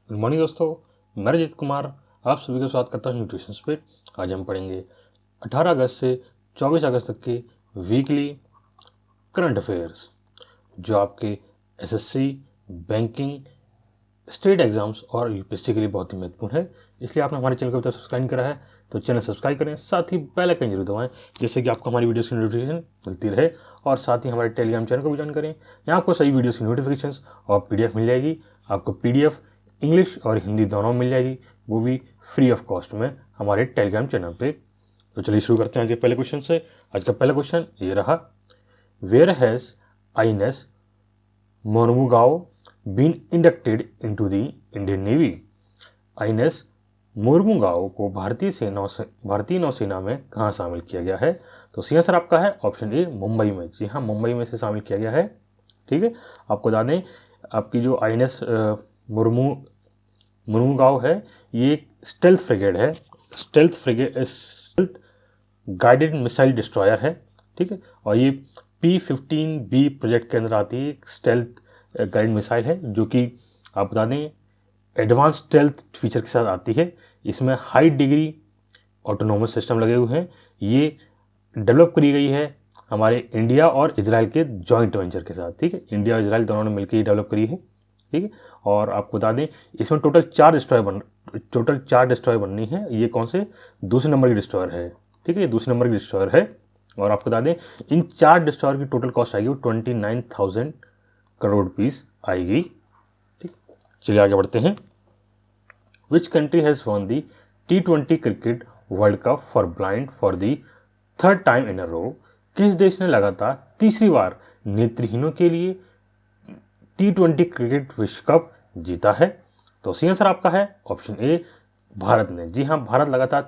Good morning दोस्तों, मैं रजित कुमार आप सभी का स्वागत करता हूँ न्यूट्रिशन पे। आज हम पढ़ेंगे 18 अगस्त से 24 अगस्त तक के वीकली करंट अफेयर्स जो आपके एसएससी, बैंकिंग, स्टेट एग्जाम्स और यूपीएससी के लिए बहुत ही महत्वपूर्ण है। इसलिए आपने हमारे चैनल को अभी तक सब्सक्राइब नहीं करा है तो चैनल सब्सक्राइब करें, साथ ही बेल आइकन जरूर दबाएं जिससे कि आपको हमारी वीडियोस की नोटिफिकेशन मिलती रहे। और साथ ही हमारे टेलीग्राम चैनल को भी ज्वाइन करें, यहाँ आपको सही वीडियोस की नोटिफिकेशंस और पीडीएफ मिल जाएगी। आपको पीडीएफ इंग्लिश और हिंदी दोनों मिल जाएगी, वो भी फ्री ऑफ कॉस्ट में हमारे टेलीग्राम चैनल पे। तो चलिए शुरू करते हैं आज के पहले क्वेश्चन से। आज का पहला क्वेश्चन ये रहा, where has INS Mormugao been inducted into the Indian navy. INS Mormugao को भारतीय नौसेना में कहाँ शामिल किया गया है? तो सी आंसर आपका है ऑप्शन ए, मुंबई में। जी हाँ, मुंबई में से शामिल किया गया है। ठीक है, आपको बता दें आपकी जो आईएनएस मोरमुगाओ है ये एक स्टेल्थ फ्रिगेट है, स्टेल्थ गाइडेड मिसाइल डिस्ट्रॉयर है। ठीक है, और ये P-15B प्रोजेक्ट के अंदर आती है। एक स्टेल्थ गाइडेड मिसाइल है जो कि आप बता दें एडवांस स्टेल्थ फीचर के साथ आती है। इसमें हाई डिग्री ऑटोनोमस सिस्टम लगे हुए हैं। ये डेवलप करी गई है हमारे इंडिया और इजराइल के जॉइंट वेंचर के साथ। ठीक है, इंडिया और इजराइल दोनों ने मिलकर ये डेवलप करी है। ठीक है, और आपको बता दें इसमें टोटल 4 डिस्ट्रॉयर बननी है। ये कौन से? दूसरे नंबर की डिस्ट्रॉयर है। ठीक है, ये दूसरे नंबर की डिस्ट्रॉयर है। और आपको बता दें इन 4 डिस्ट्रॉयर की टोटल कॉस्ट आएगी 29,000 करोड़ रुपीस आएगी। ठीक, चलिए आगे बढ़ते हैं। Which country has won the T20 cricket world cup for blind for the 3rd time in a row? किस देश ने लगातार तीसरी बार नेत्रहीनों के लिए T20 क्रिकेट विश्व कप जीता है? तो सी आंसर आपका है ऑप्शन ए, भारत ने। जी हाँ, भारत लगातार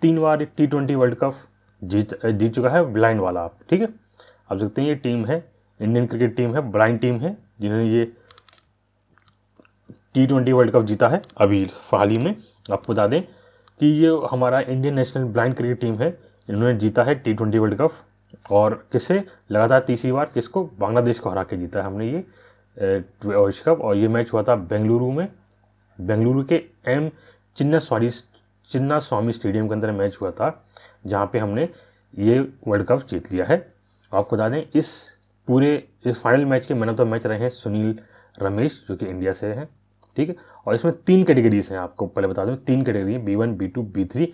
3 बार T20 वर्ल्ड कप जीत चुका है, ब्लाइंड वाला। आप ठीक है, आप सकते हैं ये टीम है, इंडियन क्रिकेट टीम है, ब्लाइंड टीम है जिन्होंने ये T20 वर्ल्ड कप जीता है अभी हाल ही में। आपको बता दें कि ये हमारा Indian national blind cricket team है, इन्होंने जीता है T20 वर्ल्ड कप। और किससे? लगातार तीसरी बार। किसको? बांग्लादेश को हरा के जीता है हमने ये विश्व कप। और ये मैच हुआ था बेंगलुरु में, बेंगलुरु के एम चिन्नास्वामी स्टेडियम के अंदर मैच हुआ था जहाँ पे हमने ये वर्ल्ड कप जीत लिया है। आपको बता दें इस फाइनल मैच के मैन ऑफ द मैच रहे हैं सुनील रमेश जो कि इंडिया से हैं। ठीक है, और इसमें 3 कैटेगरीज हैं। आपको पहले बता दूं 3 कैटेगरी, B1, B2, B3।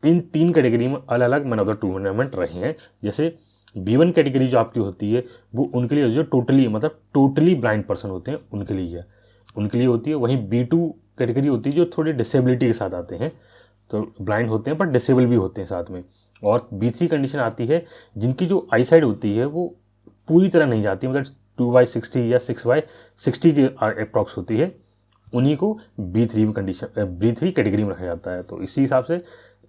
इन 3 कैटेगरी में अलग अलग मैन ऑफ द टूर्नामेंट रहे हैं। जैसे B1 कैटेगरी जो आपकी होती है वो उनके लिए जो टोटली ब्लाइंड पर्सन होते हैं उनके लिए होती है। वहीं B2 कैटेगरी होती है जो थोड़ी डिसेबिलिटी के साथ आते हैं, तो ब्लाइंड होते हैं पर डिसेबल भी होते हैं साथ में। और B3 कंडीशन आती है जिनकी जो आई साइड होती है वो पूरी तरह नहीं जाती, मतलब 2/60 या 6/60 की अप्रॉक्स होती है, उन्हीं को B3 कैटेगरी में रखा जाता है। तो इसी हिसाब से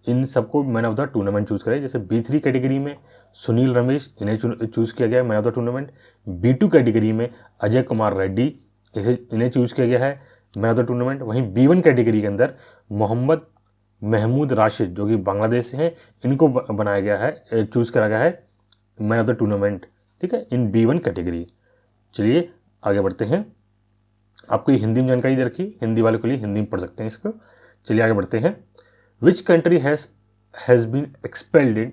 इन सबको man of the tournament choose करें। जैसे B3 कैटेगरी में सुनील रमेश, इन्हें चूज़ किया गया है man of the tournament. B2 category में अजय कुमार रेड्डी, इन्हें चूज़ किया गया है मैन ऑफ द टूर्नामेंट। वहीं B1 कैटेगरी के अंदर मोहम्मद महमूद राशिद जो कि बांग्लादेश से हैं, इनको बनाया गया है, चूज़ करा गया है मैन ऑफ द टूर्नामेंट। ठीक है, इन B1 कैटेगरी। चलिए आगे बढ़ते हैं। आपको ये हिंदी में जानकारी दे रखी, हिंदी वालों के लिए हिंदी में पढ़ सकते हैं इसको। चलिए आगे बढ़ते हैं। Which country has been expelled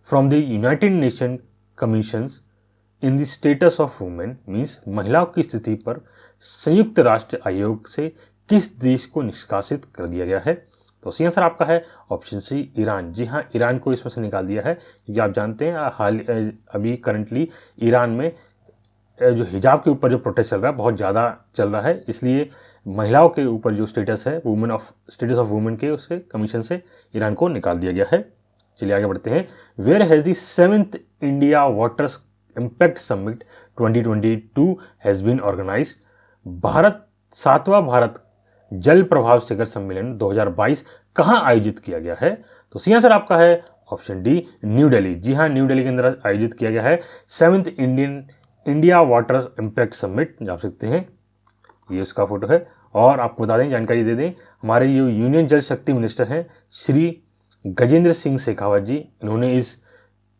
from the United Nation commissions in the status of women, means महिलाओं की स्थिति पर संयुक्त राष्ट्र आयोग से किस देश को निष्कासित कर दिया गया है? तो सी आंसर आपका है ऑप्शन सी, ईरान। जी हाँ, ईरान को इसमें से निकाल दिया है क्योंकि आप जानते हैं अभी करंटली ईरान में जो हिजाब के ऊपर जो प्रोटेस्ट चल रहा है बहुत ज़्यादा चल रहा है, इसलिए महिलाओं के ऊपर जो स्टेटस है स्टेटस ऑफ वुमेन के उससे कमीशन से ईरान को निकाल दिया गया है। चलिए आगे बढ़ते हैं। Where has the 7th India water impact summit 2022 has been organise? 7वां भारत जल प्रभाव शिखर सम्मेलन 2022 कहाँ आयोजित किया गया है? तो सी आंसर आपका है ऑप्शन डी, न्यू दिल्ली। जी हाँ, न्यू दिल्ली के अंदर आयोजित किया गया है 7th India water impact summit, जा सकते हैं, ये उसका फोटो है। और आपको बता दें, जानकारी दे दें, हमारे जो यूनियन जल शक्ति मिनिस्टर हैं श्री गजेंद्र सिंह शेखावत जी, इन्होंने इस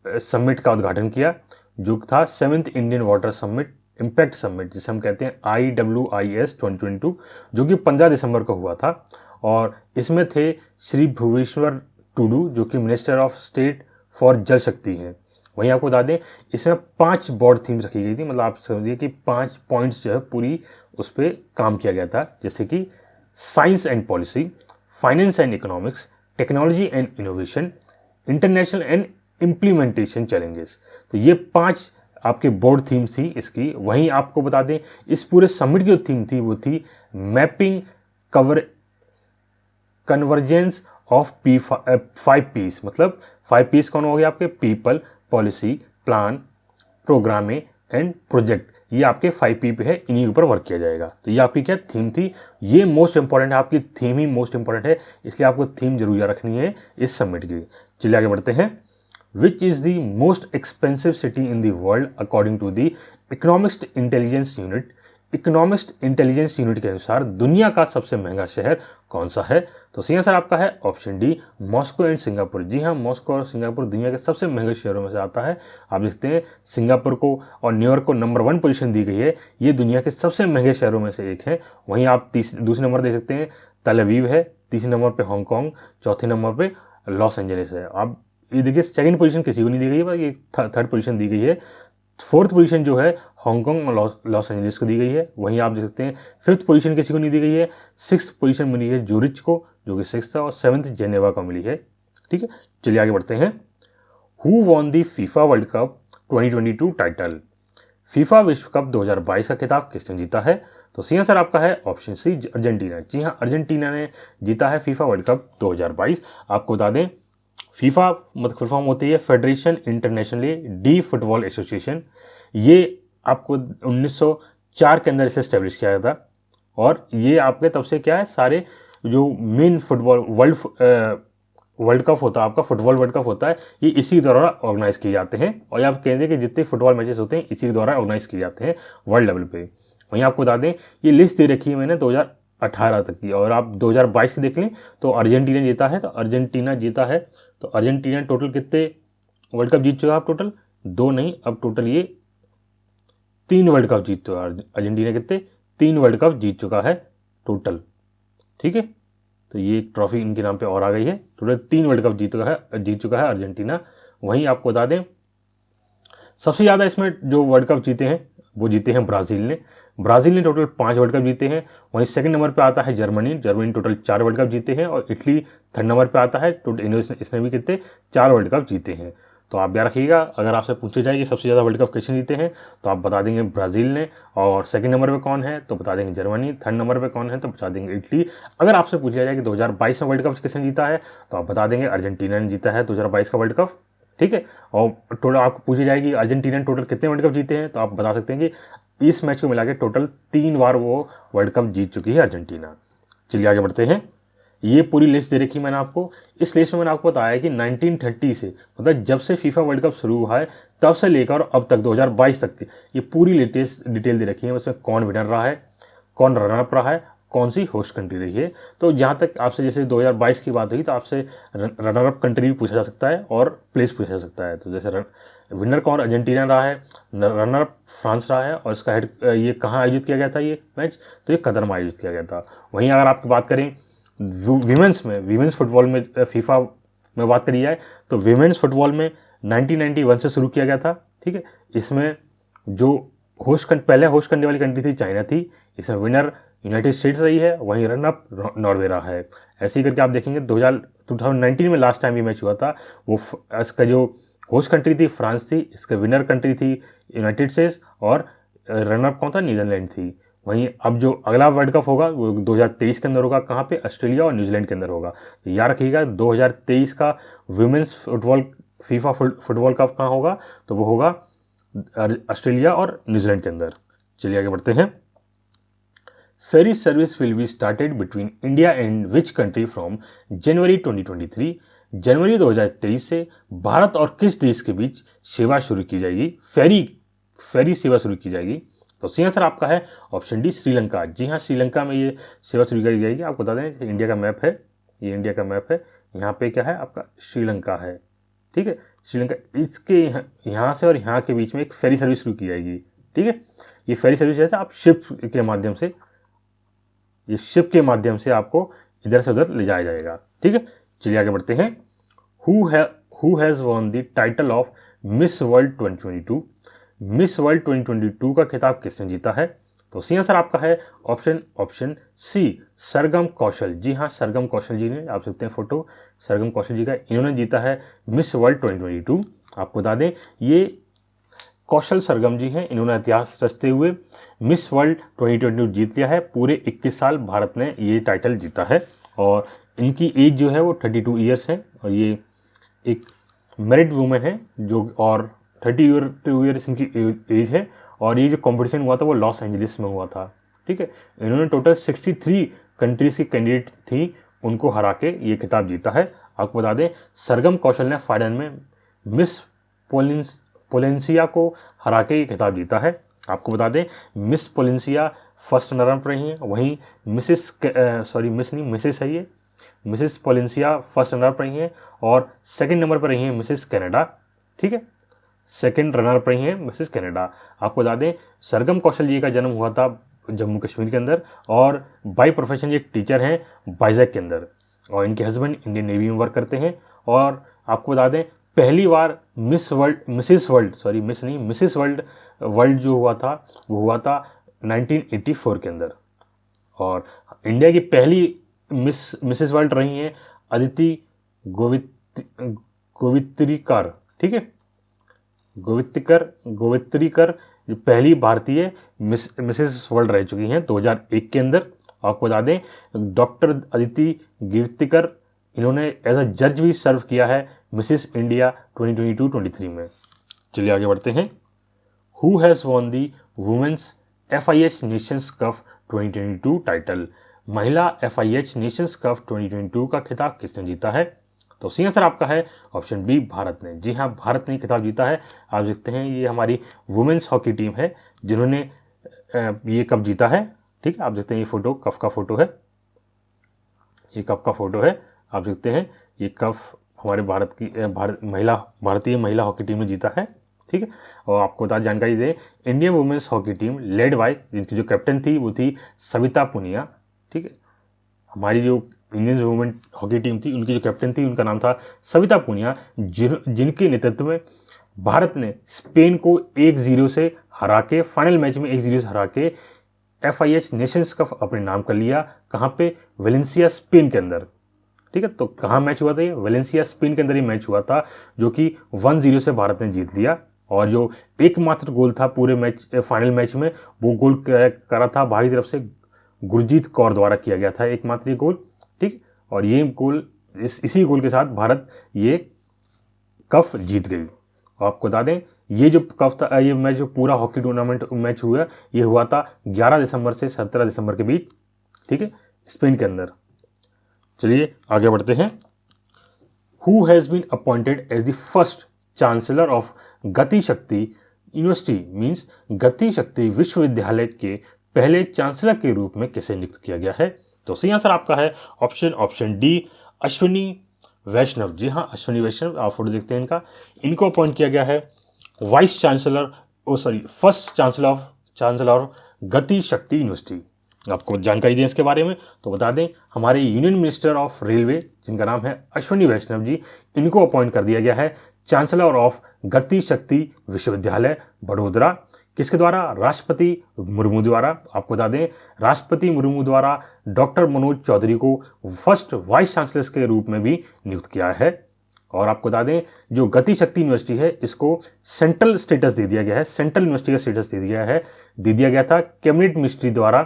समिट का उद्घाटन किया जो था 7th Indian water summit impact summit, जिसे हम कहते हैं IWIS 2022, जो कि 15 दिसंबर को हुआ था। और इसमें थे श्री भुवनेश्वर टुडू, जो कि मिनिस्टर ऑफ स्टेट फॉर जल शक्ति हैं। वहीं आपको बता दें इसमें 5 ब्रॉड थीम्स रखी गई थी, मतलब आप समझिए कि 5 पॉइंट्स जो है पूरी उस पर काम किया गया था, जैसे कि science and policy, finance and economics, technology and innovation, international and implementation challenges. तो ये 5 आपके बोर्ड थीम्स थी इसकी। वहीं आपको बता दें इस पूरे समिट की जो थीम थी वो थी मैपिंग कन्वर्जेंस ऑफ 5 पीस। मतलब 5 पीस कौन हो गया आपके? People, policy, plan, programming and project. ये आपके 5 पी पे है, इन्हीं के ऊपर वर्क किया जाएगा। तो ये आपकी क्या थीम थी? ये मोस्ट इंपॉर्टेंट है, आपकी थीम ही मोस्ट इंपॉर्टेंट है, इसलिए आपको थीम जरूर याद रखनी है इस समिट की। चलिए आगे बढ़ते हैं। Which is the most expensive city in the world according to the Economist Intelligence Unit? Economist Intelligence Unit के अनुसार दुनिया का सबसे महंगा शहर कौन सा है? तो सही आंसर आपका है option D, Moscow and Singapore. जी हाँ, मॉस्को और सिंगापुर दुनिया के सबसे महंगे शहरों में से आता है। आप देखते हैं सिंगापुर को और न्यूयॉर्क को नंबर 1 पोजीशन दी गई है, ये दुनिया के सबसे महंगे शहरों में से एक है। वहीं आप दूसरे नंबर दे सकते हैं तल अवीव है, तीसरे नंबर पर हांगकॉन्ग, चौथे नंबर पर लॉस एंजलिस है। आप ये देखिए सेकंड पोजीशन किसी को नहीं दी गई है, ये थर्ड पोजीशन दी गई है। 4th पोजीशन जो है हांगकॉन्ग और लॉस एंजलिस को दी गई है। वहीं आप देख सकते हैं 5th पोजीशन किसी को नहीं दी गई है, 6th पोजीशन मिली है जूरिच को जो कि 6th है, और 7th जेनेवा को मिली है। ठीक है, चलिए आगे बढ़ते हैं। Who won the FIFA world cup 2022 title? FIFA विश्व कप 2022 का खिताब किसने जीता है? तो सही आंसर आपका है ऑप्शन सी, अर्जेंटीना। जी हाँ, अर्जेंटीना ने जीता है फीफा वर्ल्ड कप 2022। आपको बता दें फीफा मतलब फुल फॉर्म होती है federation internationally D football association. ये आपको 1904 के अंदर इसे स्टैब्लिश किया गया था, और ये आपके तब से क्या है, सारे जो मेन फुटबॉल वर्ल्ड कप होता है आपका, फुटबॉल वर्ल्ड कप होता है, ये इसी द्वारा ऑर्गेनाइज किए जाते हैं। और ये आप कहेंगे कि जितने फुटबॉल मैचेस होते हैं इसी द्वारा ऑर्गेनाइज किए जाते हैं वर्ल्ड लेवल पे। वहीं आपको बता दें ये लिस्ट दे रखी है मैंने 2018 तक की, और आप 2022 की देख लें तो अर्जेंटीना जीता है। तो अर्जेंटीना जीता है, तो अर्जेंटीना टोटल कितने वर्ल्ड कप जीत चुका है? आप टोटल 2 नहीं, अब टोटल ये 3 वर्ल्ड कप जीत चुका है। अर्जेंटीना कितने? 3 वर्ल्ड कप जीत चुका है टोटल। ठीक है, तो ये एक ट्रॉफी इनके नाम पे और आ गई है। टोटल 3 वर्ल्ड कप जीत चुका है अर्जेंटीना। वहीं आपको बता दें सबसे ज़्यादा इसमें जो वर्ल्ड कप जीते हैं वो जीते हैं ब्राज़ील ने। ब्राज़ील ने टोटल 5 वर्ल्ड कप जीते हैं। वहीं सेकंड नंबर पे आता है जर्मनी टोटल 4 वर्ल्ड कप जीते हैं, और इटली थर्ड नंबर पे आता है। टोटल इसने भी कितने 4 वर्ल्ड कप जीते हैं। तो आप याद रखिएगा, अगर आपसे पूछे जाए कि सबसे ज़्यादा वर्ल्ड कप किसने जीते हैं तो आप बता देंगे ब्राज़ील ने, और सेकंड नंबर पे कौन है तो बता देंगे जर्मनी, थर्ड नंबर पे कौन है तो बता देंगे इटली। अगर आपसे पूछा जाए कि 2022 में वर्ल्ड कप किसने जीता है तो आप बता देंगे अर्जेंटीना ने जीता है 2022 का वर्ल्ड कप। ठीक है, और टोटल आपको पूछी जाएगी अर्जेंटीना टोटल कितने वर्ल्ड कप जीते हैं तो आप बता सकते हैं कि इस मैच को मिला के टोटल 3 बार वो वर्ल्ड कप जीत चुकी है अर्जेंटीना। चलिए आगे बढ़ते हैं। ये पूरी लिस्ट दे रखी मैंने आपको। इस लिस्ट में मैंने आपको बताया कि 1930 से मतलब जब से फीफा वर्ल्ड कप शुरू हुआ है तब से लेकर अब तक 2022 तक की ये पूरी लेटेस्ट डिटेल दे रखी है। उसमें कौन विनर रहा है, कौन रनर अप रहा है, कौन सी होस्ट कंट्री रही है। तो जहाँ तक आपसे जैसे 2022 की बात हुई तो आपसे रनर अप कंट्री भी पूछा जा सकता है और प्लेस पूछा जा सकता है। तो जैसे विनर कौन अर्जेंटीना रहा है, रनर अप फ्रांस रहा है, और इसका हेड ये कहाँ आयोजित किया गया था ये मैच, तो ये कतर में आयोजित किया गया था। वहीं अगर आपकी बात करें वीमेंस फुटबॉल में फीफा में बात करी जाए तो वीमेंस फुटबॉल में 1991 से शुरू किया गया था। ठीक है, इसमें जो पहले होस्ट करने वाली कंट्री थी चाइना थी, इसमें विनर यूनाइटेड स्टेट्स रही है, वहीं रन अप नॉर्वे रहा है। ऐसे ही करके आप देखेंगे 2019 में लास्ट टाइम ये मैच हुआ था, वो इसका जो होस्ट कंट्री थी फ्रांस थी, इसका विनर कंट्री थी यूनाइटेड स्टेट्स, और रन अप कौन था? नीदरलैंड थी। वहीं अब जो अगला वर्ल्ड कप होगा वो 2023 के अंदर होगा, कहाँ पे? ऑस्ट्रेलिया और न्यूजीलैंड के अंदर होगा। तो याद रखिएगा 2023 का women's football FIFA football cup कहाँ होगा तो वो होगा ऑस्ट्रेलिया और न्यूजीलैंड के अंदर। चलिए आगे बढ़ते हैं। Ferry service will be started between India and which country from January 2023? जनवरी 2023 से भारत और किस देश के बीच सेवा शुरू की जाएगी? फेरी सेवा शुरू की जाएगी। तो सही आंसर आपका है ऑप्शन डी, श्रीलंका। जी हाँ, श्रीलंका में ये सेवा शुरू की जाएगी। आपको बता दें इंडिया का मैप है, ये इंडिया का मैप है, यहाँ पे क्या है आपका श्रीलंका है। ठीक है, श्रीलंका, इसके यहाँ से और यहाँ के बीच में एक फेरी सर्विस शुरू की जाएगी। ठीक है। ये फेरी सर्विस जैसे आप शिप के माध्यम से, ये शिप के माध्यम से आपको इधर से उधर ले जाया जाएगा, ठीक है। चलिए आगे बढ़ते हैं। Who has won the title of miss world 2022? Miss world 2022 का खिताब किसने जीता है? तो सी आंसर आपका है ऑप्शन सी, सरगम कौशल। जी हाँ, सरगम कौशल जी ने, आप सकते हैं फोटो, सरगम कौशल जी का, इन्होंने जीता है मिस वर्ल्ड 2022। आपको बता दें ये कौशल सरगम जी हैं, इन्होंने इतिहास रचते हुए मिस वर्ल्ड 2022 जीत लिया है। पूरे 21 साल भारत ने ये टाइटल जीता है और इनकी एज जो है वो 32 ईयर्स है और ये एक मैरिड वुमेन है जो, और 32 ईयर्स इनकी एज है और ये जो कंपटीशन हुआ था वो लॉस एंजलिस में हुआ था, ठीक है। इन्होंने टोटल 63 कंट्रीज की कैंडिडेट थी, उनको हरा के ये खिताब जीता है। आपको बता दें सरगम कौशल ने फाइनल में मिस पोलेंसिया को हरा के ये खिताब जीता है। आपको बता दें मिस पोलेंसिया फर्स्ट रनर अप रही हैं, वहीं मिसेस है ये, मिसेस पोलेंसिया फर्स्ट रनर अप रही हैं और सेकंड नंबर पर रही हैं मिसेस कनाडा, ठीक है। सेकंड रनर अप रही हैं मिसेस कनाडा। आपको बता दें सरगम कौशल जी का जन्म हुआ था जम्मू कश्मीर के अंदर और बाय प्रोफेशन ये एक टीचर हैं वाइजैक के अंदर और इनके हस्बैंड इंडियन नेवी में वर्क करते हैं। और आपको बता दें पहली बार मिसेस वर्ल्ड जो हुआ था वो हुआ था 1984 के अंदर और इंडिया की पहली मिसेस वर्ल्ड रही हैं अदिति गोवित्रिकर, ठीक है, गोवित्रिकर जो पहली भारतीय मिसेस वर्ल्ड रह चुकी हैं 2001 के अंदर। आपको बता दें डॉक्टर अदिति गोवित्रिकर इन्होंने एज अ जज भी सर्व किया है मिसेस इंडिया 2022-23 में। चलिए आगे बढ़ते हैं। Who has won the women's FIH Nations Cup 2022 title? महिला FIH नेशंस कप 2022 का खिताब किसने जीता है? तो सी आंसर आपका है ऑप्शन बी, भारत ने। जी हाँ, भारत ने खिताब जीता है। आप देखते हैं ये हमारी वुमेन्स हॉकी टीम है जिन्होंने ये कप जीता है, ठीक है। आप देखते हैं ये फोटो कप का फोटो है, ये कप का फोटो है। आप देखते हैं ये कप हमारे भारतीय महिला हॉकी टीम ने जीता है, ठीक है। और आपको बता जानकारी दें Indian women's hockey team led by, जिनकी जो कैप्टन थी वो थी सविता पुनिया, ठीक है। हमारी जो इंडियन वुमेन हॉकी टीम थी उनकी जो कैप्टन थी उनका नाम था सविता पुनिया, जिनके नेतृत्व में भारत ने स्पेन को 1-0 से हरा के, फाइनल मैच में 1-0 से हरा के FIH नेशंस कप अपने नाम कर लिया। कहाँ पे? वेलेंसिया स्पेन के अंदर, ठीक है। तो कहाँ मैच हुआ था ये? वेलेंसिया स्पेन के अंदर ही मैच हुआ था जो कि 1-0 से भारत ने जीत लिया और जो एकमात्र गोल था पूरे मैच फाइनल मैच में वो गोल करा था भारत की तरफ से गुरजीत कौर द्वारा किया गया था, एकमात्र गोल, ठीक। और ये गोल इसी गोल के साथ भारत ये कप जीत गई। और आपको बता दें ये जो कप था, ये मैच जो पूरा हॉकी टूर्नामेंट मैच हुआ ये हुआ था 11 दिसंबर से 17 दिसंबर के बीच, ठीक है, स्पेन के अंदर। चलिए आगे बढ़ते हैं। Who has been appointed as the first chancellor of Gati Shakti university? Means गति शक्ति विश्वविद्यालय के पहले चांसलर के रूप में किसे नियुक्त किया गया है? तो सही आंसर आपका है ऑप्शन डी, अश्विनी वैष्णव। जी हाँ, अश्विनी वैष्णव, आप फोटो देखते हैं इनका, इनको अपॉइंट किया गया है first chancellor of Gati Shakti university. आपको जानकारी दें इसके बारे में तो बता दें हमारे यूनियन मिनिस्टर ऑफ रेलवे जिनका नाम है अश्विनी वैष्णव जी, इनको अपॉइंट कर दिया गया है चांसलर ऑफ गति शक्ति विश्वविद्यालय बड़ोदरा। किसके द्वारा? राष्ट्रपति मुर्मू द्वारा। आपको बता दें राष्ट्रपति मुर्मू द्वारा डॉक्टर मनोज चौधरी को फर्स्ट वाइस चांसलर के रूप में भी नियुक्त किया है। और आपको बता दें जो गति शक्ति यूनिवर्सिटी है इसको सेंट्रल स्टेटस दे दिया गया है, सेंट्रल यूनिवर्सिटी का स्टेटस दे दिया गया था कैबिनेट मिनिस्ट्री द्वारा,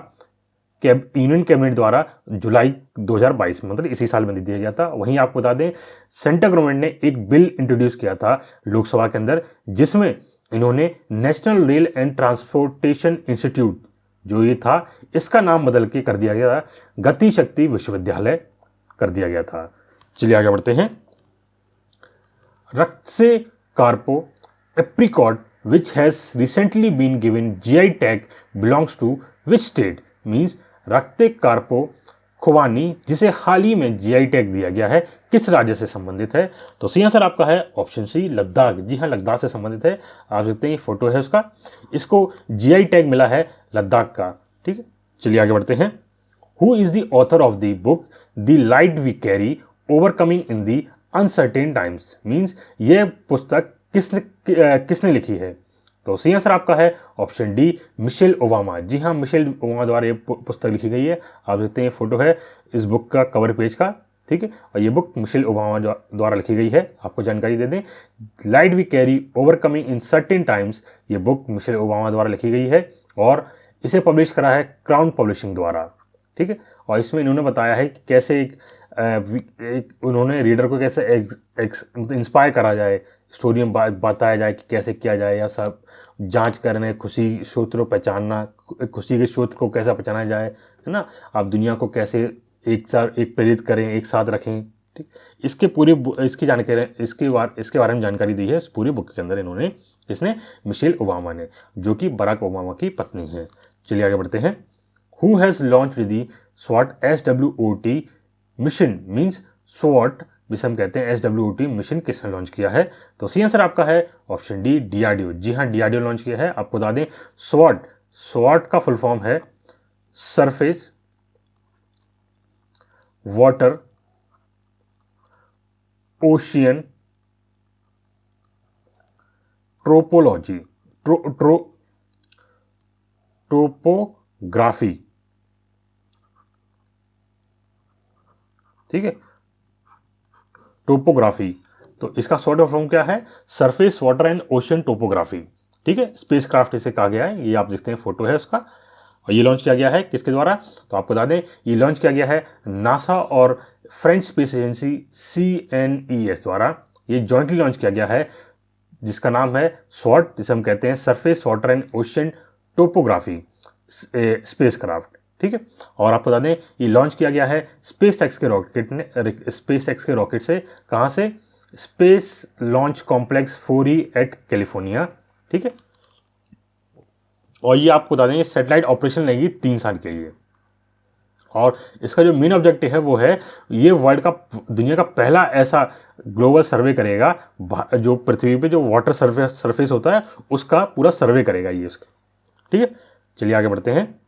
यूनियन कैबिनेट द्वारा जुलाई 2022 में, मतलब इसी साल में दे दिया गया था। वहीं आपको बता दें सेंट्रल गवर्नमेंट ने एक बिल इंट्रोड्यूस किया था लोकसभा के अंदर जिसमें इन्होंने national rail and transportation institute जो ये था इसका नाम बदल के कर दिया गया था गति शक्ति विश्वविद्यालय कर दिया गया था। चलिए आगे बढ़ते हैं। Raktsey Karpo apricot which has recently been given GI tag belongs to which state? Means Raktsey Karpo खुबानी, जिसे हाल ही में जीआई टैग दिया गया है, किस राज्य से संबंधित है? तो सी आंसर आपका है ऑप्शन सी, लद्दाख। जी हाँ, लद्दाख से संबंधित है। आप देखते हैं ये फोटो है उसका, इसको जीआई टैग मिला है लद्दाख का। ठीक है, चलिए आगे बढ़ते हैं। Who is the author of the book the light we carry overcoming in the uncertain times? Means ये पुस्तक किसने लिखी है? तो सी आंसर आपका है ऑप्शन डी, मिशेल ओबामा। जी हाँ, मिशेल ओबामा द्वारा ये पुस्तक लिखी गई है। आप देखते हैं फोटो है इस बुक का कवर पेज का। ठीक है, और ये बुक मिशेल ओबामा द्वारा लिखी गई है। आपको जानकारी दे दें, light we carry overcoming in certain times, ये बुक मिशेल ओबामा द्वारा लिखी गई है और इसे पब्लिश करा है क्राउन पब्लिशिंग द्वारा। ठीक है, और इसमें इन्होंने बताया है कि कैसे उन्होंने रीडर को कैसे इंस्पायर करा जाए, स्टोरी में बताया जाए कि कैसे किया जाए, या सब जांच करने, खुशी स्रोत को पहचानना, खुशी के स्रोत को कैसे पहचाना जाए, है ना। आप दुनिया को कैसे एक प्रेरित करें, एक साथ रखें। ठीक, इसके पूरी इसकी जानकारी इसके बारे में जानकारी दी है इस पूरी बुक के अंदर इन्होंने, इसने मिशेल ओबामा ने, जो कि बराक ओबामा की पत्नी है। चलिए आगे बढ़ते हैं। हु हैज़ लॉन्च्ड द स्वॉट SWOT मिशन? मीन्स स्वॉट जिसे हम कहते हैं SWOT मिशन किसने लॉन्च किया है? तो सी आंसर आपका है ऑप्शन डी, DRDO। जी हाँ, DRDO लॉन्च किया है। आपको बता दें, स्वॉट का फुल फॉर्म है सरफेस वाटर ओशियन ट्रोपोलॉजी टोपोग्राफी। ठीक है, टोपोग्राफी। तो इसका शॉर्ट फॉर्म क्या है? Surface water and ocean topography. ठीक है, स्पेसक्राफ्ट इसे कहा गया है। ये आप देखते हैं फोटो है उसका, और ये लॉन्च किया गया है किसके द्वारा? तो आपको बता दें, ये लॉन्च किया गया है नासा और फ्रेंच स्पेस एजेंसी CNES द्वारा। ये जॉइंटली लॉन्च किया गया है, जिसका नाम है स्वॉट, जिसे हम कहते हैं surface water and ocean topography spacecraft. ठीक है, और आपको बता दें ये लॉन्च किया गया है स्पेस एक्स के रॉकेट से। कहाँ से? Space launch complex 4E at California. ठीक है, और ये आपको बता दें सैटेलाइट ऑपरेशन लगेगी 3 साल के लिए, और इसका जो मेन ऑब्जेक्टिव है वो है ये दुनिया का पहला ऐसा ग्लोबल सर्वे करेगा, जो पृथ्वी पे जो वाटर सरफेस होता है उसका पूरा सर्वे करेगा ये उसका। ठीक है, चलिए आगे बढ़ते हैं।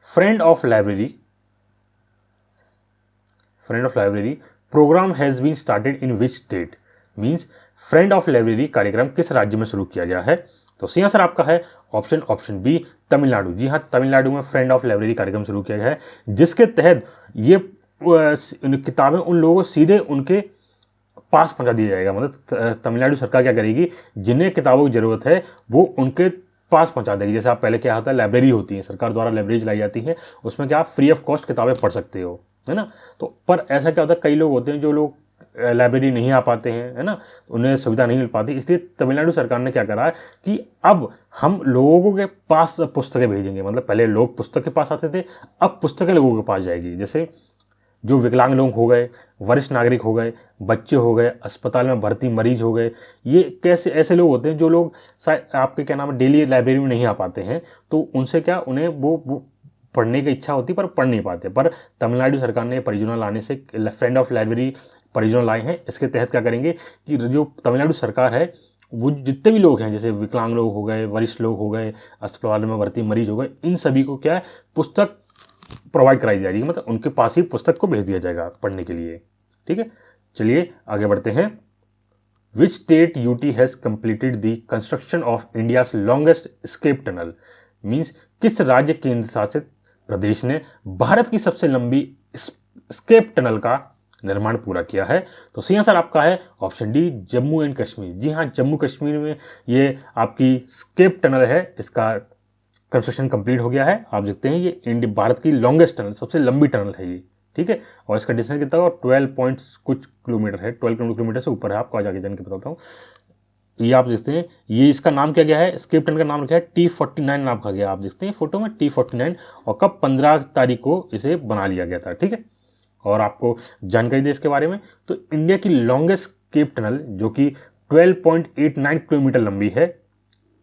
Friend of library program has been started in which state? Means friend of library कार्यक्रम किस राज्य में शुरू किया गया है? तो सी आंसर आपका है ऑप्शन बी, तमिलनाडु। जी हाँ, तमिलनाडु में फ्रेंड ऑफ लाइब्रेरी कार्यक्रम शुरू किया गया है, जिसके तहत ये किताबें उन लोगों को सीधे उनके पास पहुंचा दिया जाएगा। मतलब तमिलनाडु सरकार क्या करेगी, जिन्हें किताबों की ज़रूरत है वो उनके पास पहुंचा देगी। जैसे आप पहले क्या होता है, लाइब्रेरी होती है, सरकार द्वारा लाइब्रेरी चलाई जाती है, उसमें क्या आप फ्री ऑफ कॉस्ट किताबें पढ़ सकते हो, है ना। तो पर ऐसा क्या होता है, कई लोग होते हैं जो लोग लाइब्रेरी नहीं आ पाते हैं, है ना, उन्हें सुविधा नहीं मिल पाती। इसलिए तमिलनाडु सरकार ने क्या करा है कि अब हम लोगों के पास पुस्तकें भेजेंगे। मतलब पहले लोग पुस्तक के पास आते थे, अब पुस्तकें लोगों के पास जाएगी। जैसे जो विकलांग लोग हो गए, वरिष्ठ नागरिक हो गए, बच्चे हो गए, अस्पताल में भर्ती मरीज हो गए, ये कैसे ऐसे लोग होते हैं जो लोग आपके क्या नाम है डेली लाइब्रेरी में नहीं आ पाते हैं, तो उनसे क्या उन्हें वो पढ़ने की इच्छा होती पर पढ़ नहीं पाते। पर तमिलनाडु सरकार ने परियोजना लाने से फ्रेंड ऑफ लाइब्रेरी परियोजना लाए हैं। इसके तहत क्या करेंगे कि जो तमिलनाडु सरकार है वो जितने भी लोग हैं, जैसे विकलांग लोग हो गए, वरिष्ठ लोग हो गए, अस्पताल में भर्ती मरीज हो गए, इन सभी को क्या है पुस्तक प्रोवाइड कराई जाएगी। मतलब उनके पास ही पुस्तक को भेज दिया जाएगा पढ़ने के लिए। ठीक है, चलिए आगे बढ़ते हैं। Which state UT has completed the construction of India's longest escape tunnel? Means किस राज्य केंद्र शासित प्रदेश ने भारत की सबसे लंबी एस्केप टनल का निर्माण पूरा किया है? तो सी आंसर आपका है option D, Jammu and Kashmir. जी हाँ, जम्मू कश्मीर में ये आपकी एस्केप टनल है, इसका कंस्ट्रक्शन कंप्लीट हो गया है। आप देखते हैं ये भारत की लॉन्गेस्ट टनल, सबसे लंबी टनल है ये। ठीक है, और इसका डिस्टेंस कितना होगा 12 पॉइंट कुछ किलोमीटर है, 12 किलोमीटर से ऊपर है। आपको आज आगे जान के बताता हूँ। ये आप देखते हैं, ये इसका नाम क्या गया है, एस्केप टनल का नाम रखा है T49 नाम रखा गया। आप देखते हैं फोटो में T49, और कब 15 तारीख को इसे बना लिया गया था। ठीक है, और आपको जानकारी दे इसके बारे में, तो इंडिया की लॉन्गेस्ट एस्केप टनल जो कि 12.89 किलोमीटर लंबी है,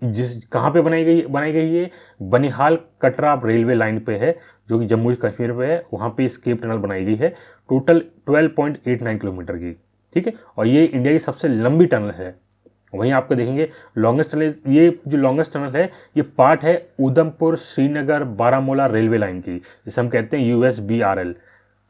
कहाँ पे बनाई गई है, बनिहाल कटरा रेलवे लाइन पे है, जो कि जम्मू कश्मीर पे है। वहाँ पे स्केप टनल बनाई गई है, टोटल 12.89 किलोमीटर की, ठीक है। और ये इंडिया की सबसे लंबी टनल है। वहीं आपको देखेंगे लॉन्गेस्ट टनल, ये जो लॉन्गेस्ट टनल है ये पार्ट है उधमपुर श्रीनगर बारामूला रेलवे लाइन की, जिसे हम कहते हैं USBRL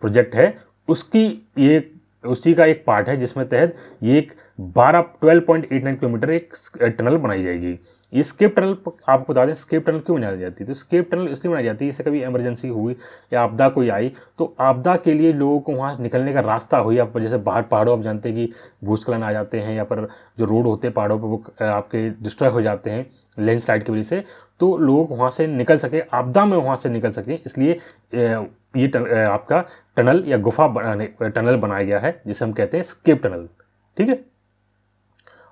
प्रोजेक्ट है, उसकी ये उसी का एक पार्ट है, जिसमें तहत ये एक 12.89 किलोमीटर एक टनल बनाई जाएगी। ये स्केप टनल आपको बता दें, स्केप टनल क्यों बनाई जाती है, तो स्केप टनल इसलिए बनाई जाती है, जैसे कभी इमरजेंसी हुई या आपदा कोई आई, तो आपदा के लिए लोगों को वहाँ निकलने का रास्ता हो, या जैसे बाहर पहाड़ों, आप जानते हैं कि भूस्खलन आ जाते हैं, या पर जो रोड होते हैं पहाड़ों पर वो आपके डिस्ट्रॉय हो जाते हैं लैंडस्लाइड की वजह से, तो लोग वहाँ से निकल सके, आपदा में वहाँ से निकल सकें, इसलिए ये आपका टनल या गुफा टनल बनाया गया है, जिसे हम कहते हैं स्केप टनल, ठीक है।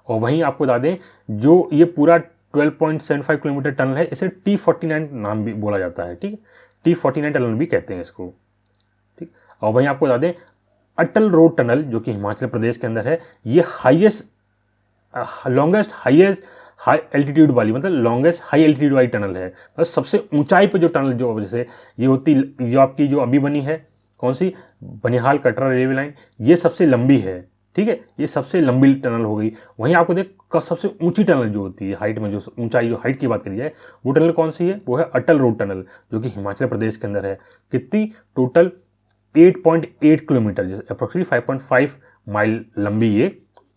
और वहीं आपको बता दें जो ये पूरा 12.75 किलोमीटर टनल है, इसे T49 नाम भी बोला जाता है, ठीक है, T49 टनल भी कहते हैं इसको, ठीक। और वहीं आपको बता दें अटल रोड टनल, जो कि हिमाचल प्रदेश के अंदर है, ये लॉन्गेस्ट हाई एल्टीट्यूड वाली, मतलब लॉन्गेस्ट हाई एल्टीट्यूड वाली टनल है। मतलब सबसे ऊंचाई पे जो टनल जो जैसे ये होती, जो आपकी जो अभी बनी है, कौन सी, बनिहाल कटरा रेलवे लाइन, ये सबसे लंबी है, ठीक है, ये सबसे लंबी टनल हो गई। वहीं आपको देख सबसे ऊंची टनल जो होती है हाइट में, जो ऊंचाई, जो हाइट की बात करी जाए, वो टनल कौन सी है, वो है अटल रोड टनल, जो कि हिमाचल प्रदेश के अंदर है। कितनी, टोटल 8.8 किलोमीटर, जैसे अप्रोक्सीमेटली 5.5 माइल लंबी ये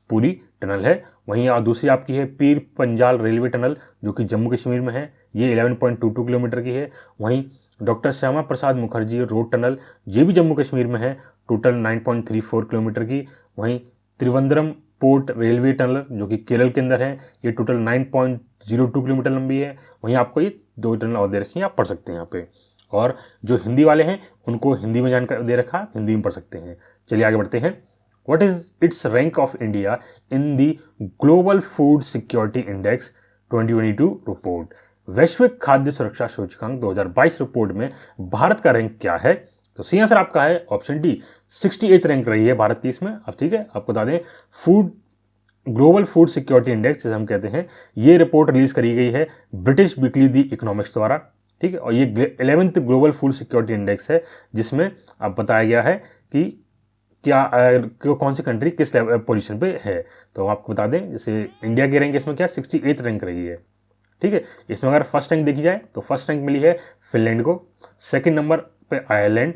पूरी टनल है। वहीं दूसरी आपकी है पीर पंजाल रेलवे टनल, जो कि जम्मू कश्मीर में है, ये 11.22 किलोमीटर की है। वहीं doctor Shyama Prasad Mukherjee road tunnel, ये भी जम्मू कश्मीर में है, टोटल 9.34 किलोमीटर की। वहीं त्रिवेंद्रम पोर्ट रेलवे टनल, जो कि केरल के अंदर है, ये टोटल 9.02 किलोमीटर लंबी है। वहीं आपको ये 2 टनल और दे रखी हैं, आप पढ़ सकते हैं यहाँ पे। और जो हिंदी वाले हैं उनको हिंदी में जानकारी दे रखा, हिंदी में पढ़ सकते हैं। चलिए आगे बढ़ते हैं। What is its rank of India in the Global Food Security Index 2022 report? वैश्विक खाद्य सुरक्षा सूचकांक 2022 रिपोर्ट में भारत का रैंक क्या है? तो सही आंसर आपका है ऑप्शन डी, 68 रैंक रही है भारत की इसमें। अब ठीक है, आपको बता दें ग्लोबल फूड सिक्योरिटी इंडेक्स जिसे हम कहते हैं, ये रिपोर्ट रिलीज करी गई है ब्रिटिश वीकली दी इकोनॉमिक्स द्वारा, ठीक है। और ये 11th global food security index है, जिसमें अब बताया गया है कि क्या कौन सी कंट्री किस पोजीशन पे है। तो आपको बता दें, जैसे इंडिया की रैंक इसमें क्या 68 रैंक रही है, ठीक है। इसमें अगर फर्स्ट रैंक देखी जाए तो फर्स्ट रैंक मिली है फिनलैंड को, सेकंड नंबर पे आयरलैंड,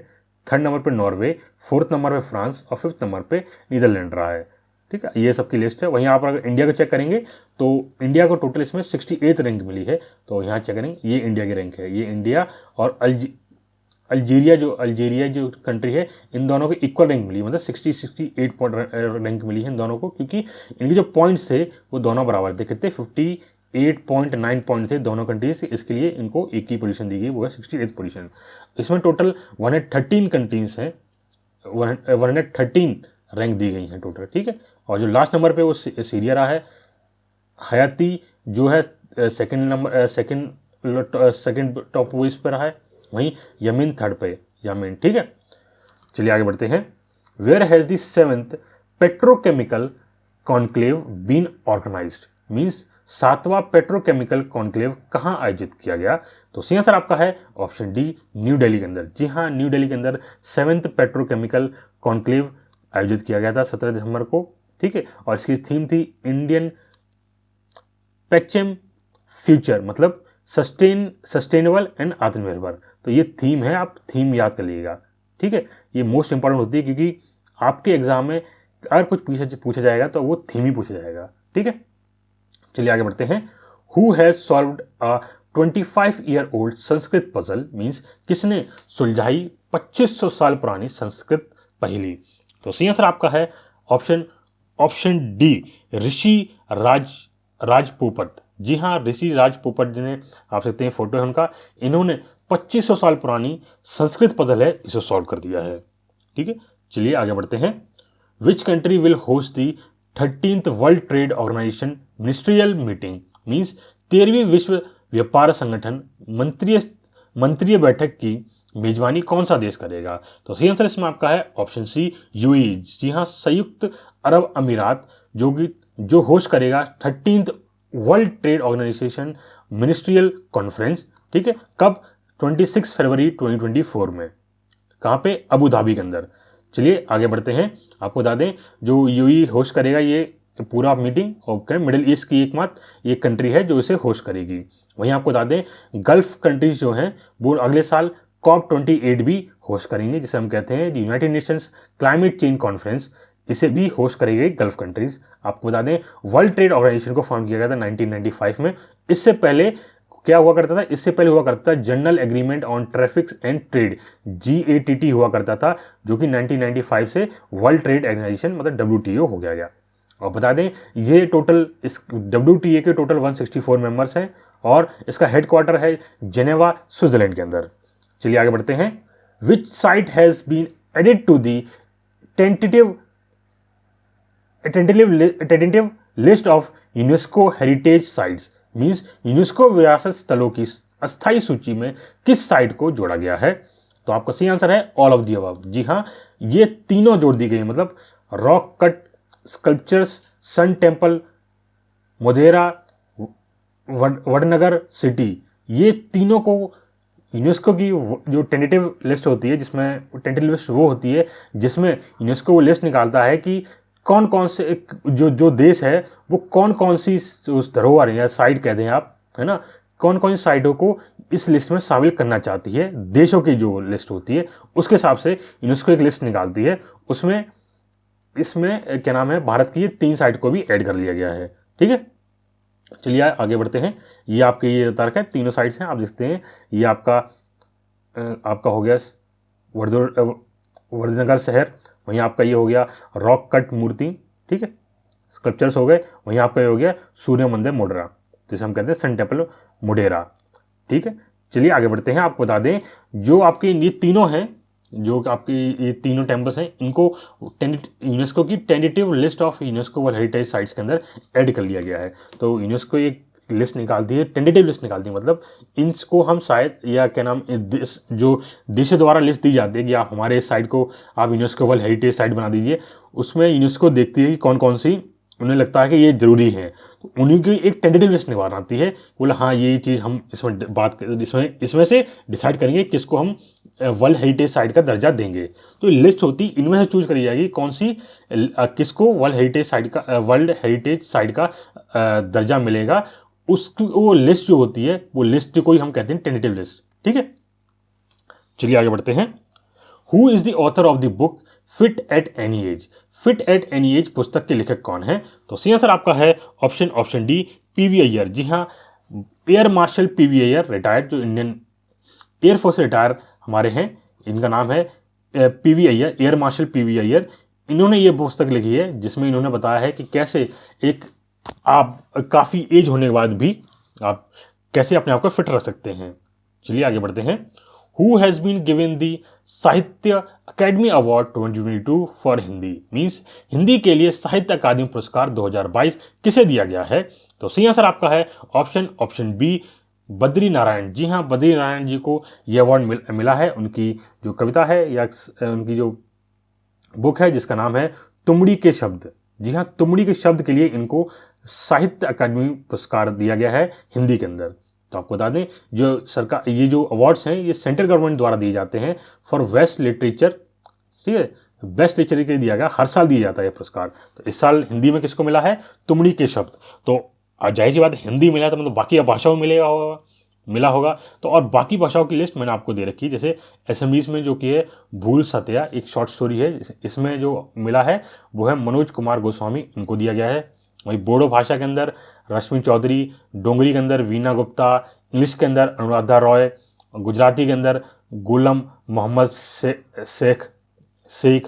थर्ड नंबर पे नॉर्वे, फोर्थ नंबर पे फ्रांस और फिफ्थ नंबर पे नीदरलैंड रहा है, ठीक है। ये सबकी लिस्ट है। वहीं आप अगर इंडिया को चेक करेंगे तो इंडिया को टोटल इसमें 68 रैंक मिली है। तो यहाँ चेक करेंगे, ये इंडिया की रैंक है, ये इंडिया और अल्जीरिया जो कंट्री है, इन दोनों को इक्वल रैंक मिली, मतलब 68 पॉइंट रैंक मिली है इन दोनों को, क्योंकि इनके जो पॉइंट्स थे वो दोनों बराबर थे। कितने, 58.9 पॉइंट थे दोनों कंट्रीज, इसके लिए इनको एक ही पोजीशन दी गई, वो है 68 पोजीशन। इसमें टोटल 113 कंट्रीज हैं, 113 रैंक दी गई हैं टोटल, ठीक है। और जो लास्ट नंबर पे वो सीरिया रहा है, हयाती जो है सेकंड टॉप वो इस पर रहा है, वहीं यमीन थर्ड पे, यमीन, ठीक है। चलिए आगे बढ़ते हैं। Where has the 7th petrochemical conclave been organised? Means 7वां पेट्रोकेमिकल कॉन्क्लेव कहाँ आयोजित किया गया? तो सही आंसर आपका है ऑप्शन डी, न्यू दिल्ली के अंदर। जी हाँ, न्यू दिल्ली के अंदर 7th पेट्रोकेमिकल कॉन्क्लेव आयोजित किया गया था 17 दिसंबर को, ठीक है। और इसकी थीम थी इंडियन पेचेम फ्यूचर, मतलब सस्टेनेबल एंड आत्मनिर्भर। तो ये थीम है, आप थीम याद कर लीजिएगा, ठीक है। ये मोस्ट इंपॉर्टेंट होती है, क्योंकि आपके एग्जाम में अगर कुछ पूछा जाएगा तो वो थीम ही पूछा जाएगा, ठीक है। चलिए आगे बढ़ते हैं। Who has solved a 25-year-old Sanskrit puzzle? Means किसने सुलझाई 2500 साल पुरानी संस्कृत पहेली? तो सही आंसर आपका है ऑप्शन डी, ऋषि राजपोपट। जी हाँ, ऋषि राजपोपट जिन्हें आप सकते हैं फोटो है उनका, इन्होंने 2500 साल पुरानी संस्कृत पजल है, इसे सॉल्व कर दिया है, ठीक है। चलिए आगे बढ़ते हैं। Which country will host the 13th world trade organisation ministerial meeting? Means 13वीं विश्व व्यापार संगठन मंत्रीय बैठक की मेजबानी कौन सा देश करेगा? तो सही आंसर इसमें आपका है ऑप्शन सी, यूएई। जी हाँ, संयुक्त अरब अमीरात जो होस्ट करेगा 13th world trade organisation ministerial conference, ठीक है, कब? 26 फरवरी 2024 में। कहाँ पे? अबू धाबी के अंदर। चलिए आगे बढ़ते हैं। आपको बता दें जो यूएई होस्ट करेगा ये पूरा मीटिंग, और मिडिल ईस्ट की एकमात्र एक कंट्री है जो इसे होस्ट करेगी। वहीं आपको बता दें गल्फ कंट्रीज जो हैं वो अगले साल COP28 भी होस्ट करेंगे, जिसे हम कहते हैं United Nations climate change conference, इसे भी होस्ट करेगी गल्फ कंट्रीज। आपको बता दें वर्ल्ड ट्रेड ऑर्गेनाइजेशन को फॉर्म किया गया था 1995 में। इससे पहले क्या हुआ करता था? इससे पहले हुआ करता था general agreement on traffic and trade, GATT हुआ करता था, जो कि 1995 से वर्ल्ड ट्रेड ऑर्गेनाइजेशन मतलब WTO हो गया। और बता दें ये टोटल इस WTA के टोटल 164 मेंबर्स हैं और इसका हेडक्वार्टर है जेनेवा, स्विट्जरलैंड के अंदर। चलिए आगे बढ़ते हैं। Which site has been added to the tentative list of UNESCO heritage sites, means UNESCO विरासत स्थलों की अस्थायी सूची में किस साइट को जोड़ा गया है? तो आपका सही आंसर है ऑल ऑफ दी अबव। जी हाँ, ये तीनों जोड़ दी गई, मतलब rock cut sculptures, sun temple, Modhera, Vadnagar city, ये तीनों को यूनेस्को की जो टेंटेटिव लिस्ट होती है, जिसमें टेंटेटिव लिस्ट वो होती है जिसमें यूनेस्को वो लिस्ट निकालता है कि कौन कौन से जो देश है वो कौन कौन सी धरोहर या साइट कह दें आप, है ना, कौन कौन सी साइटों को इस लिस्ट में शामिल करना चाहती है। देशों की जो लिस्ट होती है उसके हिसाब से यूनेस्को एक लिस्ट निकालती है। उसमें इसमें क्या नाम है, भारत की ये 3 साइट को भी ऐड कर लिया गया है। ठीक है, चलिए आगे बढ़ते हैं। ये आपके ये तारक है, तीनों साइट्स हैं, आप देखते हैं। ये आपका हो गया वर्धनगर शहर, वहीं आपका ये हो गया रॉक कट मूर्ति, ठीक है, स्कल्पचर्स हो गए। वहीं आपका ये हो गया सूर्य मंदिर मोढेरा, जिसे हम कहते हैं सन टेम्पल मोढेरा। ठीक है, चलिए आगे बढ़ते हैं। आपको बता दें जो आपके ये तीनों हैं, जो आपकी ये तीनों टेम्पल्स हैं, इनको यूनेस्को की tentative list of UNESCO world heritage sites के अंदर ऐड कर लिया गया है। तो यूनेस्को एक लिस्ट निकालती है, टेंटेटिव लिस्ट निकालती है, मतलब इनको हम शायद या क्या नाम जो देशों द्वारा लिस्ट दी जाती है कि आप हमारे इस साइट को आप यूनेस्को वर्ल्ड हेरिटेज साइट बना दीजिए, उसमें यूनेस्को देखती है कि कौन कौन सी उन्हें लगता है कि ये ज़रूरी है, तो उन्हीं की एक टेंटेटिव लिस्ट निकाल आती है। बोला हाँ ये चीज़ हम इसमें से डिसाइड करेंगे किसको हम वर्ल्ड हेरिटेज साइट का दर्जा देंगे। तो लिस्ट होती इनमें से चूज करी जाएगी कौन सी किसको वर्ल्ड हेरिटेज साइट का दर्जा मिलेगा। उसकी वो लिस्ट जो होती है, वो लिस्ट को ही हम कहते हैं टेंटेटिव लिस्ट। ठीक है, चलिए आगे बढ़ते हैं। Who is the author of the book fit at any as? Fit at any as पुस्तक के लेखक कौन है? तो सही आंसर आपका है ऑप्शन डी, PV अय्यर। जी हाँ, air marshal PV Iyer, retired, जो इंडियन एयरफोर्स से रिटायर हमारे हैं, इनका नाम है PV Iyer, air marshal PV Iyer. इन्होंने ये पुस्तक लिखी है जिसमें इन्होंने बताया है कि कैसे आप काफ़ी एज होने के बाद भी आप कैसे अपने आप को फिट रख सकते हैं। चलिए आगे बढ़ते हैं। Who has been given the साहित्य academy award 2022 for Hindi? Means Hindi के लिए साहित्य अकादमी पुरस्कार 2022 किसे दिया गया है? तो सही आंसर आपका है ऑप्शन बी, बद्री नारायण। जी हाँ, बद्री नारायण जी को यह अवार्ड मिला है। उनकी जो कविता है या उनकी जो बुक है जिसका नाम है तुमड़ी के शब्द। जी हाँ, तुमड़ी के शब्द के लिए इनको साहित्य अकादमी पुरस्कार दिया गया है हिंदी के अंदर। तो आपको बता दें जो सरकार ये जो अवार्ड्स हैं ये सेंट्रल गवर्नमेंट द्वारा दिए जाते हैं फॉर बेस्ट लिटरेचर। ठीक है, बेस्ट लिटरेचर के लिए दिया गया, हर साल दिया जाता है ये पुरस्कार। तो इस साल हिंदी में किसको मिला है? तुमड़ी के शब्द। तो जाहिर सी बात हिंदी मिला तो मतलब बाकी भाषाओं में मिला होगा। तो और बाकी भाषाओं की लिस्ट मैंने आपको दे रखी है, जैसे असेंबलीज में जो कि है भूल सत्या, एक शॉर्ट स्टोरी है, इसमें जो मिला है वो है मनोज कुमार गोस्वामी, इनको दिया गया है। वही बोडो भाषा के अंदर रश्मि चौधरी, डोंगरी के अंदर वीना गुप्ता, इंग्लिश के अंदर अनुराधा रॉय, गुजराती के अंदर गुलाम मोहम्मद शेख, ठीक,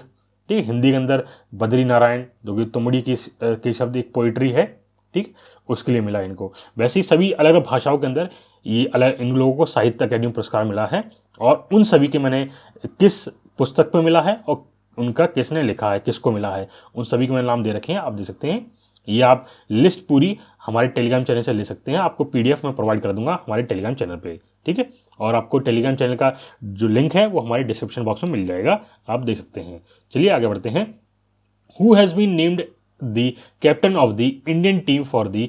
हिंदी के अंदर बद्री नारायण, जो कि तुमड़ी की शब्द एक पोइट्री है, ठीक, उसके लिए मिला इनको। वैसे ही सभी अलग अलग भाषाओं के अंदर ये अलग इन लोगों को साहित्य अकेडमी पुरस्कार मिला है, और उन सभी के मैंने किस पुस्तक में मिला है और उनका किसने लिखा है, किसको मिला है, उन सभी के मैंने नाम दे रखे हैं, आप दे सकते हैं। ये आप लिस्ट पूरी हमारे टेलीग्राम चैनल से ले सकते हैं, आपको PDF में प्रोवाइड कर दूंगा हमारे टेलीग्राम चैनल पे। ठीक है, और आपको टेलीग्राम चैनल का जो लिंक है वो हमारे डिस्क्रिप्शन बॉक्स में मिल जाएगा, आप देख सकते हैं। चलिए आगे बढ़ते हैं। Who has been named the captain of the Indian team for the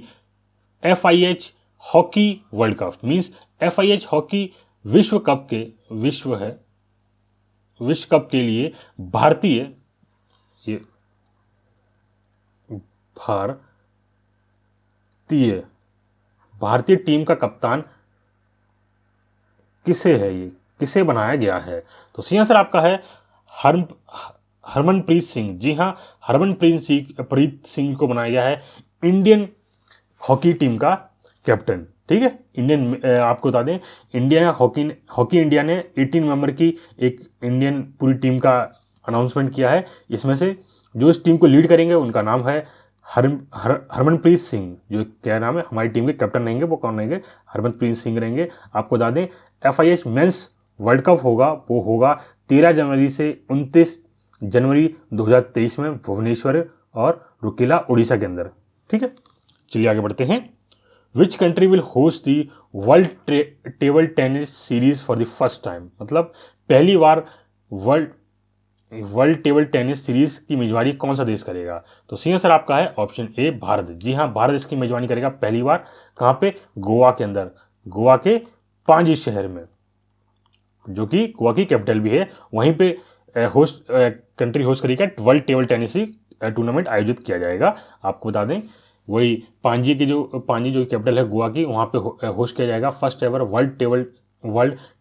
FIH hockey world cup means FIH hockey विश्व कप के लिए भारतीय टीम का कप्तान किसे बनाया गया है? तो सी आंसर आपका है हरमनप्रीत सिंह। जी हाँ, हरमनप्रीत सिंह को बनाया गया है इंडियन हॉकी टीम का कैप्टन। ठीक है, आपको बता दें हॉकी इंडिया ने 18 मेंबर की एक इंडियन पूरी टीम का अनाउंसमेंट किया है। इसमें से जो इस टीम को लीड करेंगे उनका नाम है हरमनप्रीत सिंह। जो क्या नाम है, हमारी टीम के कैप्टन रहेंगे वो कौन रहेंगे? हरमनप्रीत सिंह रहेंगे। आपको बता दें FIH मेंस वर्ल्ड कप वो होगा 13 जनवरी से 29 जनवरी 2023 में भुवनेश्वर और रुकेला उड़ीसा के अंदर। ठीक है, चलिए आगे बढ़ते हैं। Which country will host the world table tennis series for the first time? मतलब पहली बार वर्ल्ड टेबल टेनिस सीरीज की मेजबानी कौन सा देश करेगा? तो सी आंसर आपका है ऑप्शन ए भारत। जी हाँ, भारत इसकी मेजबानी करेगा पहली बार। कहाँ पे? गोवा के अंदर, गोवा के पांजी शहर में, जो कि गोवा की कैपिटल भी है। वहीं पे कंट्री होस्ट करेगा वर्ल्ड टेबल टेनिस टूर्नामेंट आयोजित किया जाएगा। आपको बता दें वही पांजी जो कैपिटल है गोवा की, वहाँ पे होस्ट किया जाएगा first ever world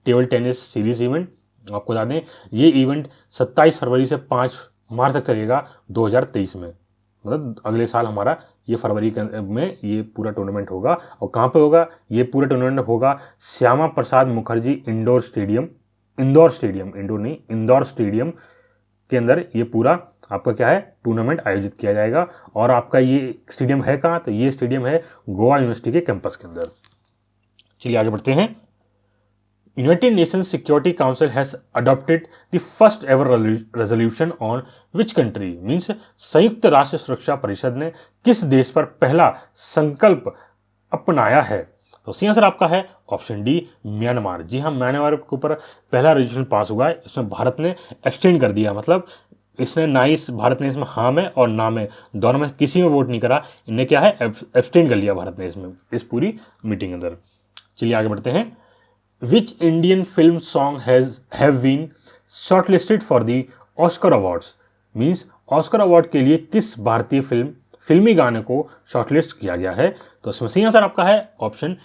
table tennis series event. आपको बता दें ये इवेंट 27 फरवरी से 5 मार्च तक चलेगा 2023 में। मतलब अगले साल हमारा ये फरवरी में ये पूरा टूर्नामेंट होगा। और कहाँ पे होगा? ये पूरा टूर्नामेंट होगा श्यामा प्रसाद मुखर्जी इंडोर स्टेडियम के अंदर। ये पूरा आपका क्या है, टूर्नामेंट आयोजित किया जाएगा। और आपका ये स्टेडियम है कहाँ? तो ये स्टेडियम है गोवा यूनिवर्सिटी के कैंपस के अंदर। चलिए आगे बढ़ते हैं। United Nations security council has adopted the first ever resolution on which country? Means संयुक्त राष्ट्र सुरक्षा परिषद ने किस देश पर पहला संकल्प अपनाया है? तो सी आंसर आपका है ऑप्शन डी म्यांमार। जी हाँ, म्यांमार के ऊपर पहला रेजोल्यूशन पास हुआ है। इसमें भारत ने एब्सटेन कर दिया, मतलब भारत ने इसमें हाँ में और ना में दोनों में किसी में वोट नहीं करा। इन्हें क्या है, एब्सटेन कर लिया भारत ने इसमें, इस पूरी मीटिंग अंदर। चलिए आगे बढ़ते हैं। Which Indian film song have been shortlisted for the Oscar awards? Means Oscar award के लिए किस भारतीय फिल्मी गाने को शॉर्टलिस्ट किया गया है? तो इसमें सही आंसर आपका है ऑप्शन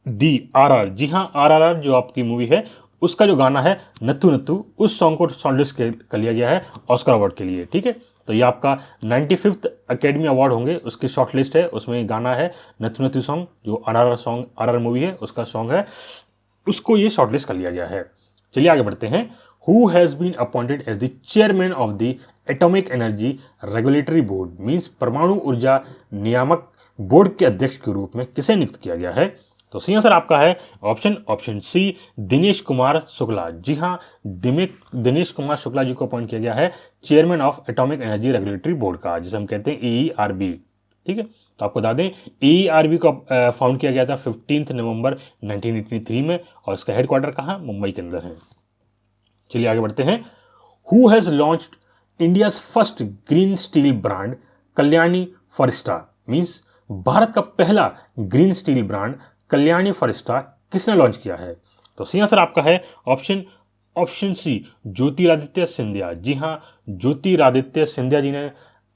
डी RR। जी हाँ, RRR जो आपकी मूवी है उसका जो गाना है नत्थु नत्थु, उस सॉन्ग को शॉर्टलिस्ट कर लिया गया है ऑस्कर अवार्ड के लिए। ठीक है, तो ये आपका 95th अकेडमी अवार्ड होंगे उसकी शॉर्टलिस्ट है। उसमें गाना है नत्थु नत्थु सॉन्ग, जो RRR मूवी है उसका सॉन्ग है, उसको ये शॉर्टलिस्ट कर लिया गया है। चलिए आगे बढ़ते हैं। Who has been appointed as the chairman of the atomic energy regulatory board? Means परमाणु ऊर्जा नियामक बोर्ड के अध्यक्ष के रूप में किसे नियुक्त किया गया है? तो सी आंसर आपका है ऑप्शन सी दिनेश कुमार शुक्ला। जी हाँ, दिनेश कुमार शुक्ला जी को अपॉइंट किया गया है chairman of atomic energy regulatory board का, जिसे हम कहते हैं EERB। ठीक है, तो आपको बता दें EERB को फाउंड किया गया था 15 नवंबर 1983 में, और इसका हेडक्वार्टर कहाँ? मुंबई के अंदर है। चलिए आगे बढ़ते हैं। Who has launched India's first green steel brand Kalyani Foresta? Means Bharat का पहला green steel brand Kalyani Foresta किसने लॉन्च किया है? तो सी आंसर आपका है ऑप्शन सी ज्योतिरादित्य सिंधिया। जी हाँ, ज्योतिरादित्य सिंधिया जी ने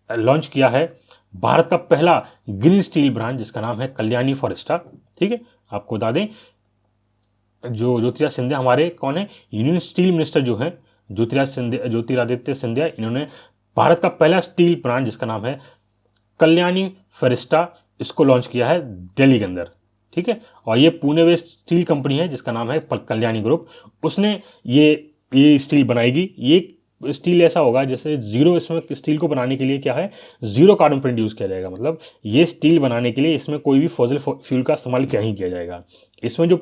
लॉन्च किया है भारत का पहला ग्रीन स्टील ब्रांड, जिसका नाम है कल्याणी फॉरेस्टा। ठीक है, आपको बता दें जो ज्योतिरादित्य सिंधिया हमारे कौन है? यूनियन स्टील मिनिस्टर जो है ज्योतिरादित्य सिंधिया, इन्होंने भारत का पहला स्टील ब्रांड जिसका नाम है कल्याणी फॉरेस्टा, इसको लॉन्च किया है दिल्ली के अंदर। ठीक है, और ये पुणे बेस्ड स्टील कंपनी है जिसका नाम है कल्याणी ग्रुप, उसने ये स्टील बनाएगी। ये स्टील ऐसा होगा जैसे जीरो, इसमें स्टील को बनाने के लिए क्या है, जीरो कार्बन प्रिंट यूज़ किया जाएगा। मतलब ये स्टील बनाने के लिए इसमें कोई भी फॉसिल फ्यूल का इस्तेमाल क्या ही किया जाएगा। इसमें जो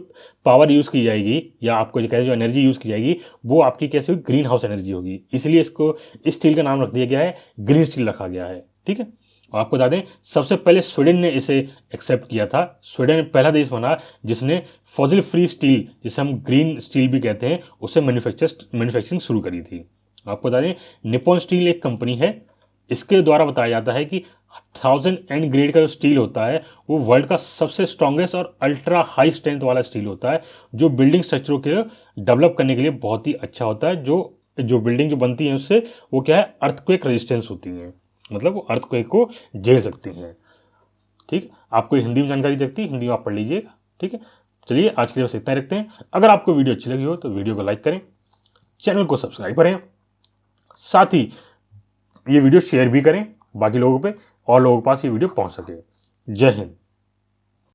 पावर यूज़ की जाएगी या आपको जो एनर्जी यूज़ की जाएगी वो आपकी कैसे होगी, ग्रीन हाउस एनर्जी होगी। इसलिए इसको इस स्टील का नाम रख दिया गया है, ग्रीन स्टील रखा गया है। ठीक है, और आपको बता दें सबसे पहले स्वीडन ने इसे एक्सेप्ट किया था। स्वीडन पहला देश बना जिसने फॉसिल फ्री स्टील, जिसे हम ग्रीन स्टील भी कहते हैं, उसे मैन्युफैक्चरिंग शुरू करी थी। आपको बता दें निप्पॉन स्टील एक कंपनी है, इसके द्वारा बताया जाता है कि 1000 ग्रेड का जो स्टील होता है वो वर्ल्ड का सबसे स्ट्रॉन्गेस्ट और अल्ट्रा हाई स्ट्रेंथ वाला स्टील होता है, जो बिल्डिंग स्ट्रक्चरों के डेवलप करने के लिए बहुत ही अच्छा होता है। जो बिल्डिंग जो बनती है उससे वो क्या है, अर्थक्वेक रेजिस्टेंस होती हैं, मतलब वो अर्थक्वेक को झेल सकती हैं। ठीक, आपको हिंदी में जानकारी लगती है, हिंदी में आप पढ़ लीजिएगा। ठीक है, चलिए आज के लिए बस इतना ही रखते हैं। अगर आपको वीडियो अच्छी लगी हो तो वीडियो को लाइक करें, चैनल को सब्सक्राइब करें, साथ ही ये वीडियो शेयर भी करें बाकी लोगों पे और लोगों के पास ये वीडियो पहुंच सके। जय हिंद।